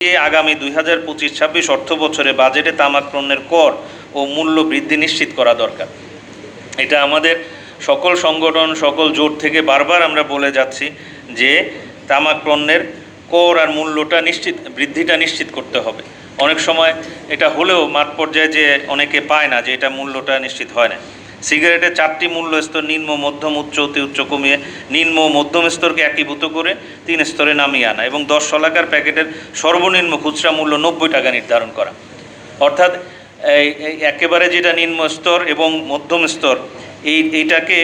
আগামী 2025-26 অর্থ বছরে বাজেটে তামাক পণ্যের কর ও মূল্য বৃদ্ধি নিশ্চিত করা দরকার। এটা আমাদের সকল সংগঠন, সকল জোট থেকে বারবার আমরা বলে যাচ্ছি যে তামাক পণ্যের কর আর মূল্যটা বৃদ্ধিটা নিশ্চিত করতে হবে। অনেক সময় এটা হলেও মাঠ পর্যায়ে যে অনেকে পায় না যে এটা মূল্যটা নিশ্চিত হয় না। সিগারেটের 4টি মূল্য স্তর নিম্ন, মধ্যম, উচ্চ, অতি উচ্চ কমিয়ে নিম্ন ও মধ্যম স্তরকে একীভূত করে 3 স্তরে নামিয়ে আনা এবং 10 শলাকার প্যাকেটের সর্বনিম্ন খুচরা মূল্য 90 টাকা নির্ধারণ করা। অর্থাৎ এই একেবারে যেটা নিম্ন স্তর এবং মধ্যম স্তর এইটাকে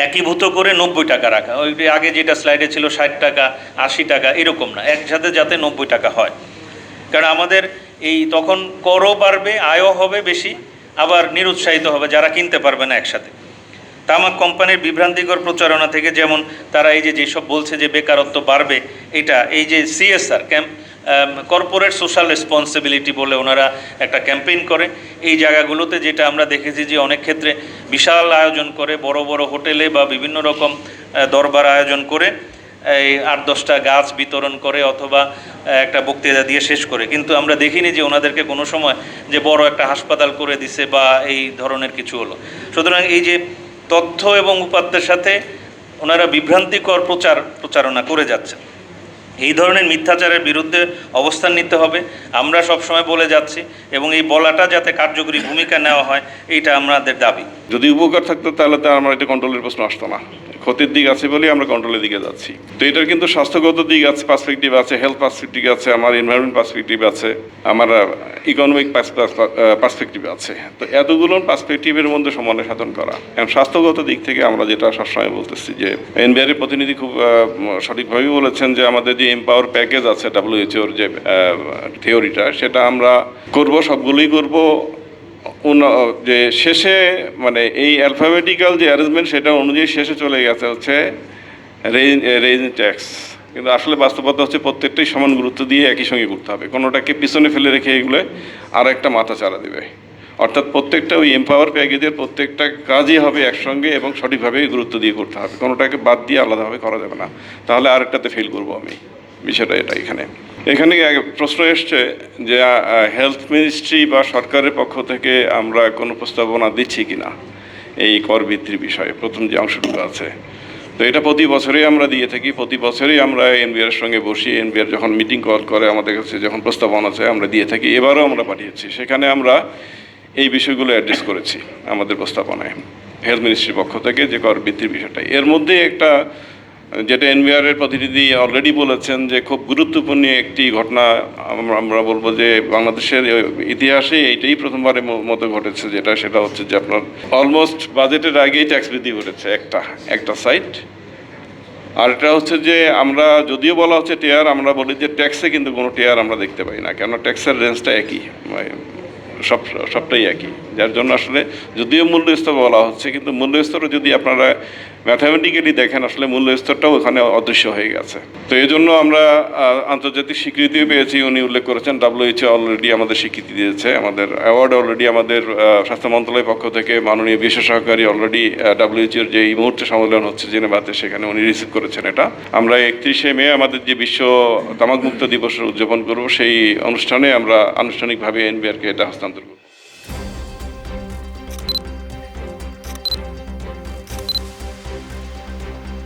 একীভূত করে 90 টাকা রাখা। ওই আগে যেটা স্লাইডে ছিল 60 টাকা 80 টাকা এরকম না, একসাথে যাতে 90 টাকা হয়। কারণ আমাদের এই তখন করও বাড়বে, আয়ও হবে বেশি, আবার নিরুৎসাহিত হবে যারা কিনতে পারবে না একসাথে। তামাক কোম্পানির বিভ্রান্তিকর প্রচারণা থেকে, যেমন তারা এই যেসব বলছে যে বেকারত্ব বাড়বে, এই যে CSR কর্পোরেট সোশ্যাল রেসপন্সিবিলিটি বলে ওনারা একটা ক্যাম্পেইন করে, এই জায়গাগুলোতে যেটা আমরা দেখেছি যে অনেক ক্ষেত্রে বিশাল আয়োজন করে, বড় বড় হোটেলে বা বিভিন্ন রকম দরবার আয়োজন করে এই 8-10টা গাছ বিতরণ করে অথবা একটা বক্তৃতা দিয়ে শেষ করে, কিন্তু আমরা দেখিনি যে ওনাদেরকে কোনো সময় যে বড় একটা হাসপাতাল করে দিছে বা এই ধরনের কিছু হলো। সুতরাং এই যে তথ্য এবং উপাত্তের সাথে ওনারা বিভ্রান্তিকর প্রচারণা করে যাচ্ছে, এই ধরনের মিথ্যাচারের বিরুদ্ধে অবস্থান নিতে হবে। আমরা সবসময় বলে যাচ্ছি এবং এই বলাটা যাতে কার্যকরী ভূমিকা নেওয়া হয়, এইটা আমাদের দাবি। যদি উপকার থাকতো তাহলে তো আমরা এটা কন্ট্রোলের প্রশ্ন আসতো না। ক্ষতির দিক আছে বলেই আমরা কন্ট্রোলের দিকে যাচ্ছি। তো এটার কিন্তু স্বাস্থ্যগত দিক আছে, পার্সপেক্টিভ আছে, হেলথ পার্সপেক্টিভ আছে, আমার এনভায়রনমেন্ট পার্সপেক্টিভ আছে, আমার ইকোনমিক পার্সপেক্টিভ আছে। তো এতগুলো পার্সপেক্টিভের মধ্যে সমন্বয় সাধন করা এবং স্বাস্থ্যগত দিক থেকে আমরা যেটা সবসময় বলতেছি যে এনবিআরের প্রতিনিধি খুব সঠিকভাবেই বলেছেন যে আমাদের যে এমপাওয়ার প্যাকেজ আছে WHO-র যে থিওরিটা, সেটা আমরা করব, সবগুলোই করব। যে শেষে মানে এই অ্যালফাবেটিক্যাল যে অ্যারেঞ্জমেন্ট সেটা অনুযায়ী শেষে চলে গেছে হচ্ছে রেইজ ট্যাক্স, কিন্তু আসলে বাস্তবতা হচ্ছে প্রত্যেকটাই সমান গুরুত্ব দিয়ে একই সঙ্গে করতে হবে। কোনোটাকে পিছনে ফেলে রেখে এগুলো আর একটা মাথা চারা দেবে। অর্থাৎ প্রত্যেকটা ওই এমপাওয়ার প্যাকেজের প্রত্যেকটা কাজই হবে একসঙ্গে এবং সঠিকভাবে গুরুত্ব দিয়ে করতে হবে, কোনোটাকে বাদ দিয়ে আলাদাভাবে করা যাবে না, তাহলে আরেকটাতে ফেল করবো আমি। বিষয়টা এটা এখানে প্রশ্ন এসছে যে হেলথ মিনিস্ট্রি বা সরকারের পক্ষ থেকে আমরা কোনো প্রস্তাবনা দিচ্ছি কিনা এই কর বৃদ্ধির বিষয়ে, প্রথম যে অংশটুকু আছে। তো এটা প্রতি বছরেই আমরা দিয়ে থাকি, প্রতি বছরেই আমরা এনবিআর সঙ্গে বসি, এনবিআর যখন মিটিং কল করে আমাদের কাছে যখন প্রস্তাবনা চায় আমরা দিয়ে থাকি। এবারও আমরা পাঠিয়েছি, সেখানে আমরা এই বিষয়গুলো অ্যাড্রেস করেছি আমাদের প্রস্তাবনায় হেলথ মিনিস্ট্রির পক্ষ থেকে যে কর বৃদ্ধির বিষয়টাই। এর মধ্যে একটা যেটা এনবিআরের প্রতিনিধি অলরেডি বলেছেন যে খুব গুরুত্বপূর্ণ একটি ঘটনা, আমরা বলবো যে বাংলাদেশের ইতিহাসে এইটাই প্রথমবারের মতো ঘটেছে, সেটা হচ্ছে যে আপনার অলমোস্ট বাজেটের আগেই ট্যাক্স বৃদ্ধি ঘটেছে একটা সাইড। আর এটা হচ্ছে যে আমরা যদিও বলা হচ্ছে টেয়ার, আমরা বলি যে ট্যাক্সে কিন্তু কোনো টেয়ার আমরা দেখতে পাই না, কেননা ট্যাক্সের রেঞ্জটা একই, সবটাই একই। যার জন্য আসলে যদিও মূল্য স্তর বলা হচ্ছে, কিন্তু মূল্য স্তরও যদি আপনারা ম্যাথামেটিক্যালি দেখেন আসলে মূল্য স্তরটাও ওখানে অদৃশ্য হয়ে গেছে। তো এই জন্য আমরা আন্তর্জাতিক স্বীকৃতিও পেয়েছি। উনি উল্লেখ করেছেন WHO অলরেডি আমাদের স্বীকৃতি দিয়েছে, আমাদের অ্যাওয়ার্ড অলরেডি আমাদের স্বাস্থ্য মন্ত্রণালয়ের পক্ষ থেকে মাননীয় বিশেষ সহকারী অলরেডি WHO-র যে এই মুহূর্তে সম্মেলন হচ্ছে জেনেভাতে, সেখানে উনি রিসিভ করেছেন এটা। আমরা 31শে মে আমাদের যে বিশ্ব তামাকমুক্ত দিবস উদযাপন করব, সেই অনুষ্ঠানে আমরা আনুষ্ঠানিকভাবে এনবিআরকে এটা হস্তান্তর করব।